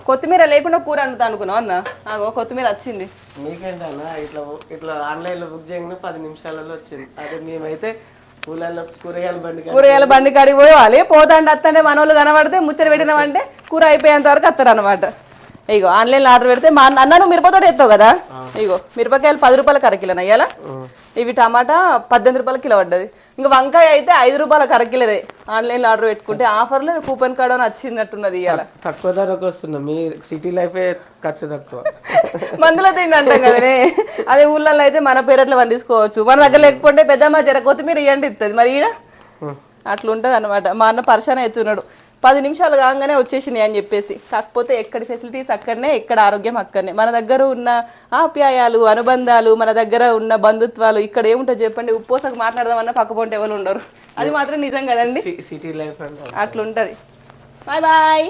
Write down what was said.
కొత్తిమీర లేకుండా కూర వండుతా అనుకున్నావు అన్న. కొత్తిమీర వచ్చింది. మీకేంటన్నా ఇట్లా ఇట్లా ఆన్లైన్లో బుక్ చేయగానే 10 నిమిషాలలో వచ్చింది. అదే మేమైతే కూరగాయల బండి కాడికి పోవాలి. పోతాంటే వస్తుంటే మనోళ్ళు కనబడితే ముచ్చట పెట్టినామంటే కూర అయిపోయేంత వరకు వస్తారు అనమాట. ఇగో ఆన్లైన్లో ఆర్డర్ పెడితే మా అన్న నువ్వు మిరపతోటి ఎత్తావు కదా. ఇగో మిరపకాయలు 10 రూపాయలకు అరకిలోనా ఇవాళ. ఇవి టమాటా 18 రూపాయల కిలో పడ్డది. ఇంకా వంకాయ అయితే 5 రూపాయలకు అరకిలదే. ఆన్లైన్లో ఆర్డర్ పెట్టుకుంటే ఆఫర్లో కూపన్ కార్డు అని వచ్చినట్టున్నది ఇవాళ. తక్కువ ధరకు వస్తున్నా. మీ సిటీ లైఫే ఖర్చు తక్కువ. మందులో తిండి అంటాం కదనే. అదే ఊళ్ళల్లో అయితే మన పేరట్లో పండించుకోవచ్చు. మన దగ్గర లేకపోతే పెద్దమ్మ జర కొత్తిమీర ఇవ్వండి ఇస్తుంది. మరి ఈడ అట్లా ఉంటుంది అనమాట. మా అన్న పరిశాన ఎత్తున్నాడు. 10 నిమిషాలు కాగానే వచ్చేసినాయి అని చెప్పేసి. కాకపోతే ఎక్కడి ఫెసిలిటీస్ అక్కడనే, ఎక్కడ ఆరోగ్యం అక్కడనే. మన దగ్గర ఉన్న ఆప్యాయాలు, అనుబంధాలు, మన దగ్గర ఉన్న బంధుత్వాలు ఇక్కడ ఏముంటుంది చెప్పండి. ఉప్పోసకు మాట్లాడదామన్నా పక్కపోంటే ఎవరు ఉండరు. అది మాత్రం నిజం కదండి. సిటీ లైఫ్ అంటే అట్లుంటది. Bye bye.